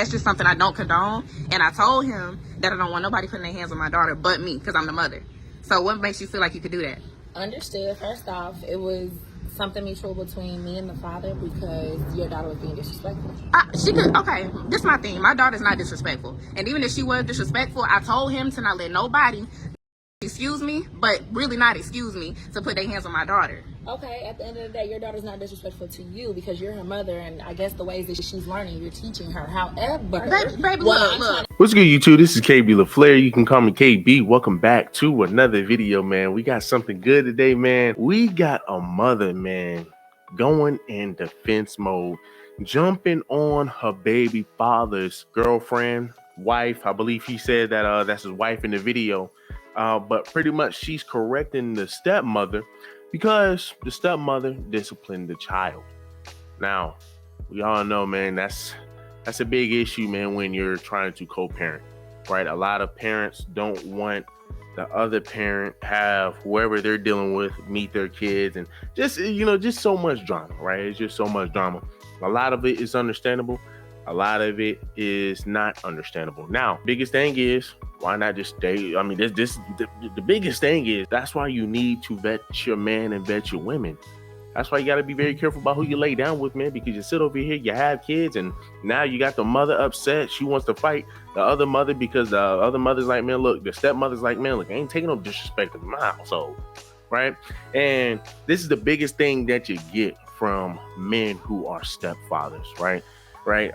that's just something I don't condone. And I told him that I don't want nobody putting their hands on my daughter but me, because I'm the mother. So what makes you feel like you could do that? Understood. First off, it was something mutual between me and the father because your daughter was being disrespectful. She could, okay, this is my thing. My daughter's not disrespectful. And even if she was disrespectful, I told him to not let nobody excuse me, but really not excuse me, to put their hands on my daughter. Okay, at the end of the day, your daughter's not disrespectful to you because you're her mother, and I guess the ways that she's learning, you're teaching her. However, baby, look. What's good, YouTube? This is KB LaFleur. You can call me KB. Welcome back to another video, man. We got something good today, man. We got a mother, man, going in defense mode, jumping on her baby father's girlfriend, wife. I believe he said that that's his wife in the video. But pretty much she's correcting the stepmother because the stepmother disciplined the child. Now, we all know, man, that's a big issue, man, when you're trying to co-parent, right? A lot of parents don't want the other parent have whoever they're dealing with meet their kids, and just, just so much drama, right? It's just so much drama. A lot of it is understandable. A lot of it is not understandable. Now, biggest thing is, why not just stay? I mean, the biggest thing is, that's why you need to vet your man and vet your women. That's why you got to be very careful about who you lay down with, man, because you sit over here, you have kids, and now you got the mother upset. She wants to fight the other mother because the other mother's like, man, look, the stepmother's like, man, look, I ain't taking no disrespect in my household, right? And this is the biggest thing that you get from men who are stepfathers, right?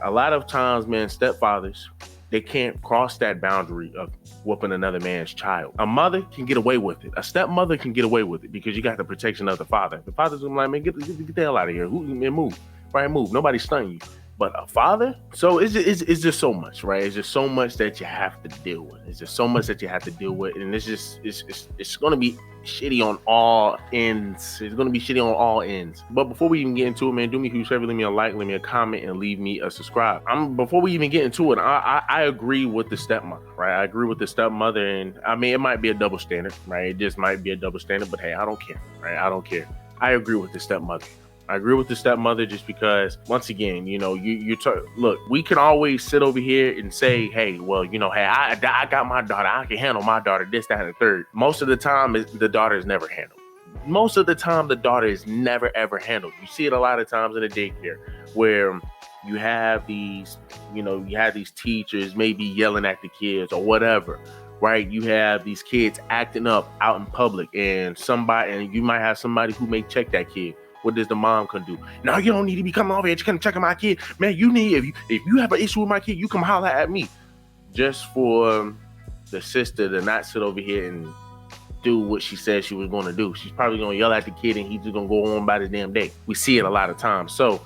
A lot of times, man, stepfathers, they can't cross that boundary of whooping another man's child. A mother can get away with it. A stepmother can get away with it because you got the protection of the father. The father's gonna be like, man, get the hell out of here. Move, right? Move. Nobody's stunning you. But a father, so it's just so much, right? It's just so much that you have to deal with. It's just so much that you have to deal with, and it's going to be shitty on all ends. It's going to be shitty on all ends. But before we even get into it, man, do me a huge favor, leave me a like, leave me a comment, and leave me a subscribe. Before we even get into it, I agree with the stepmother, right? I agree with the stepmother, and I mean, it might be a double standard, right? It just might be a double standard, but hey, I don't care, right? I don't care. I agree with the stepmother. I agree with the stepmother just because, once again, look, we can always sit over here and say, hey, well, hey, I got my daughter. I can handle my daughter, this, that, and the third. Most of the time, the daughter is never handled. Most of the time, the daughter is never, ever handled. You see it a lot of times in the daycare where you have these teachers maybe yelling at the kids or whatever. Right, you have these kids acting up out in public, and you might have somebody who may check that kid. What does the mom can do? No, you don't need to be coming over here to come checking my kid. Man, you need, if you have an issue with my kid, you come holler at me. Just for the sister to not sit over here and do what she said she was going to do. She's probably going to yell at the kid, and he's just going to go on by the damn day. We see it a lot of times. So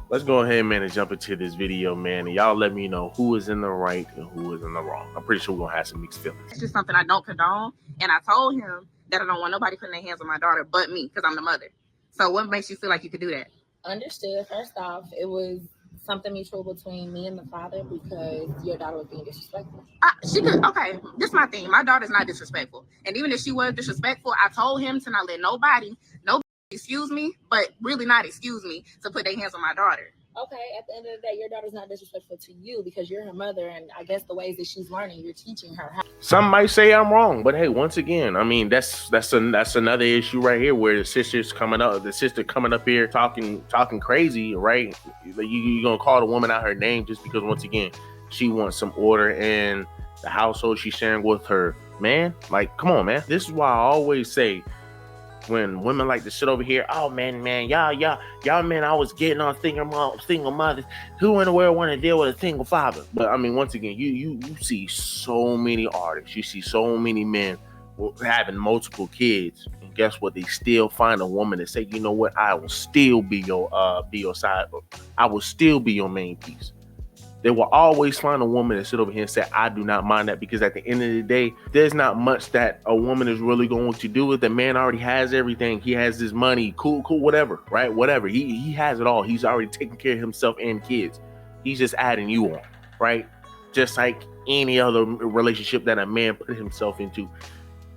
let's go ahead, man, and jump into this video, man. And y'all let me know who is in the right and who is in the wrong. I'm pretty sure we're going to have some mixed feelings. It's just something I don't condone. And I told him that I don't want nobody putting their hands on my daughter but me, because I'm the mother. So what makes you feel like you could do that? Understood. First off, it was something mutual between me and the father because your daughter was being disrespectful. She could, okay, this is my thing. My daughter's not disrespectful. And even if she was disrespectful, I told him to not let nobody excuse me, but really not excuse me, to put their hands on my daughter. Okay, at the end of the day, your daughter's not disrespectful to you because you're her mother, and I guess the ways that she's learning, you're teaching her how. Some might say I'm wrong, but hey, once again, I mean, that's another issue right here where the sister coming up here talking crazy, right? You're gonna call the woman out her name just because, once again, she wants some order in the household she's sharing with her man. Like, come on, man. This is why I always say, when women like to sit over here, oh man, y'all men, I was getting on single mothers. Who in the world want to deal with a single father? But I mean, once again, you see so many artists, you see so many men having multiple kids, and guess what? They still find a woman that say, you know what? I will still be your side. I will still be your main piece. They will always find a woman that sit over here and say, I do not mind that, because at the end of the day, there's not much that a woman is really going to do with. The man already has everything. He has his money, cool, whatever, right? Whatever. He has it all. He's already taking care of himself and kids. He's just adding you on, right? Just like any other relationship that a man put himself into,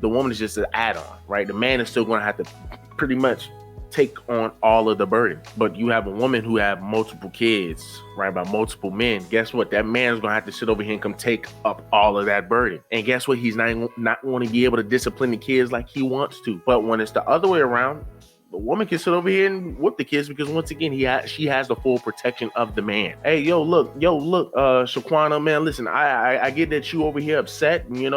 the woman is just an add-on, right? The man is still going to have to pretty much take on all of the burden. But you have a woman who have multiple kids, right, by multiple men. Guess what? That man's gonna have to sit over here and come take up all of that burden. And guess what? He's not going to be able to discipline the kids like he wants to. But when it's the other way around, the woman can sit over here and whip the kids because once again, she has the full protection of the man. Hey, look, Shaquana, man, listen, I get that you over here upset, hey,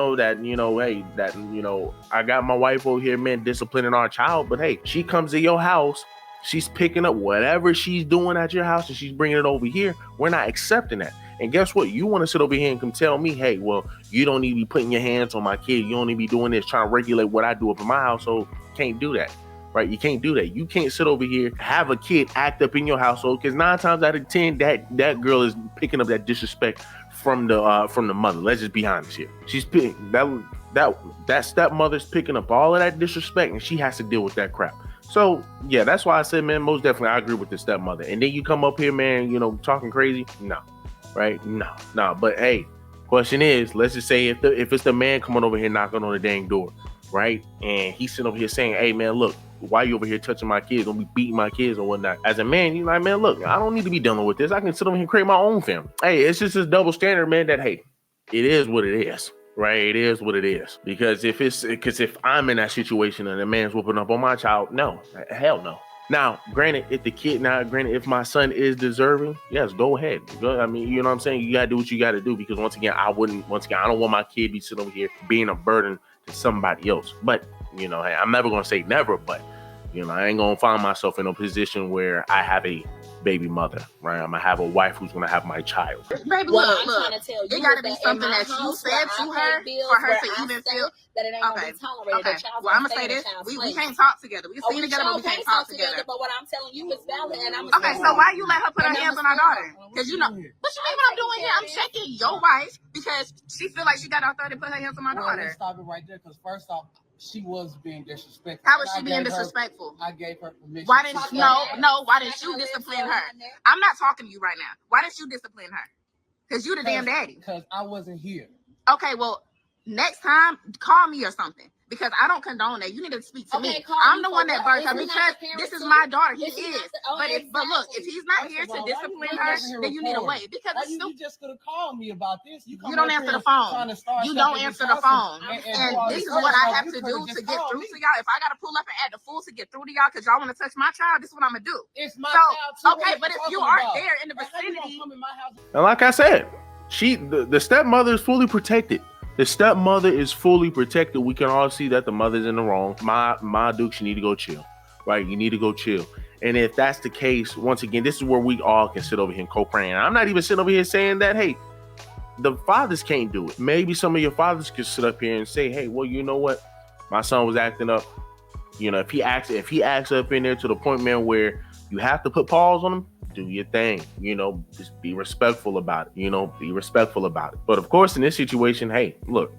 I got my wife over here, man, disciplining our child, but hey, she comes to your house, she's picking up whatever she's doing at your house and she's bringing it over here. We're not accepting that. And guess what? You want to sit over here and come tell me, hey, well, you don't need to be putting your hands on my kid. You don't need to be doing this, trying to regulate what I do up in my household. Can't do that. Right? You can't do that. You can't sit over here, have a kid act up in your household, because 9 times out of 10, that girl is picking up that disrespect from the mother. Let's just be honest here. She's picking that stepmother's picking up all of that disrespect, and she has to deal with that crap. So yeah, that's why I said, man, most definitely I agree with the stepmother. And then you come up here, man, talking crazy. No, right? No. But hey, question is, let's just say if it's the man coming over here knocking on the dang door, right? And he's sitting over here saying, hey man, look, why you over here touching my kids? Don't be beating my kids or whatnot. As a man, you're like, man, look, I don't need to be dealing with this. I can sit over here and create my own family. Hey, it's just this double standard, man, that, hey, it is what it is, right? It is what it is. Because if I'm in that situation and a man's whooping up on my child, no, hell no. Now, granted, if my son is deserving, yes, go ahead. I mean, you know what I'm saying? You got to do what you got to do, because once again, I don't want my kid to be sitting over here being a burden to somebody else. But, hey, I'm never going to say never, but I ain't gonna find myself in a position where I have a baby mother, right? I'm gonna have a wife who's gonna have my child. Baby, look, it gotta be something that you said to her for her to even feel that it ain't gonna be tolerated. Okay. Well, I'm gonna say this: we can't talk together. We see together, but we can't talk together. But what I'm telling you is valid, and I'm okay. So why you let her put her hands on our daughter? Because what you mean what I'm doing here? I'm checking your wife because she feel like she got authority to put her hands on my daughter. Let's stop it right there, because first off, she was being disrespectful. How was she being disrespectful? I gave her permission. Why didn't why didn't you discipline her? I'm not talking to you right now. Why didn't you discipline her? Because you the damn daddy. Because I wasn't here. Okay, well, next time, call me or something. Because I don't condone that. You need to speak to me. I'm the one that birthed her because this is my daughter. He is. But look, if he's not here to discipline her, then you need to wait. Because you just could have called me about this. You don't answer the phone. You don't answer the phone. And this is what I have to do to get through to y'all. If I got to pull up and act the fool to get through to y'all because y'all want to touch my child, this is what I'm going to do. It's my child too. Okay, but if you aren't there in the vicinity. And like I said, the stepmother is fully protected. The stepmother is fully protected. We can all see that the mother's in the wrong. My Dukes, you need to go chill, right? You need to go chill. And if that's the case, once again, this is where we all can sit over here and co-parent. I'm not even sitting over here saying that, hey, the fathers can't do it. Maybe some of your fathers could sit up here and say, hey, well, you know what? My son was acting up. If he acts up in there to the point, man, where you have to put pause on him, do your thing, just be respectful about it, But of course, in this situation, hey, look,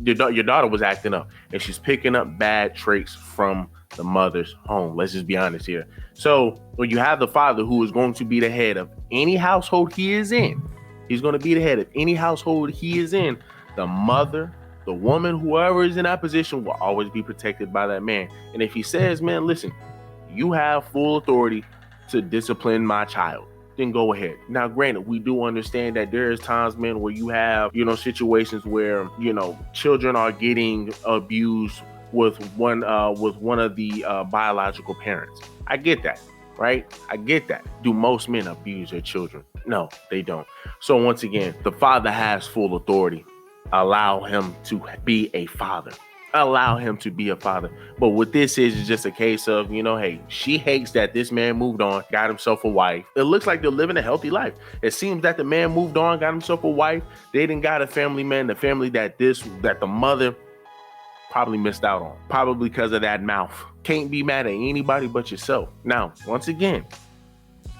your daughter was acting up and she's picking up bad traits from the mother's home. Let's just be honest here. So when you have the father who is going to be the head of any household he is in, he's going to be the head of any household he is in. The mother, the woman, whoever is in that position will always be protected by that man. And if he says, man, listen, you have full authority to discipline my child, then go ahead. Now, granted, we do understand that there is times, man, where you have, situations where, children are getting abused with one of the biological parents. I get that, right? I get that. Do most men abuse their children? No, they don't. So once again, the father has full authority. Allow him to be a father. Allow him to be a father. But what this is just a case of, hey, she hates that this man moved on, got himself a wife. It looks like they're living a healthy life. It seems that the man moved on, got himself a wife. They didn't got a family, man. The family that the mother probably missed out on. Probably because of that mouth. Can't be mad at anybody but yourself. Now, once again,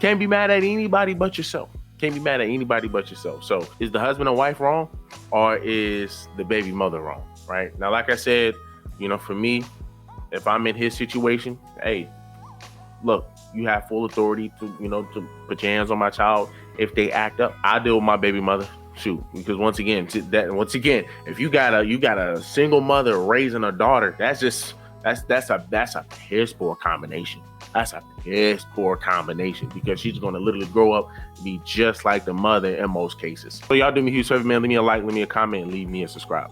can't be mad at anybody but yourself. Can't be mad at anybody but yourself. So is the husband and wife wrong, or is the baby mother wrong? Right now, like I said, for me, if I'm in his situation, hey, look, you have full authority to put your hands on my child. If they act up, I deal with my baby mother. Shoot, because once again, if you got a single mother raising a daughter, that's That's a piss poor combination. That's a piss poor combination because she's going to literally grow up and be just like the mother in most cases. So y'all do me a huge favor, man. Leave me a like, leave me a comment, and leave me a subscribe.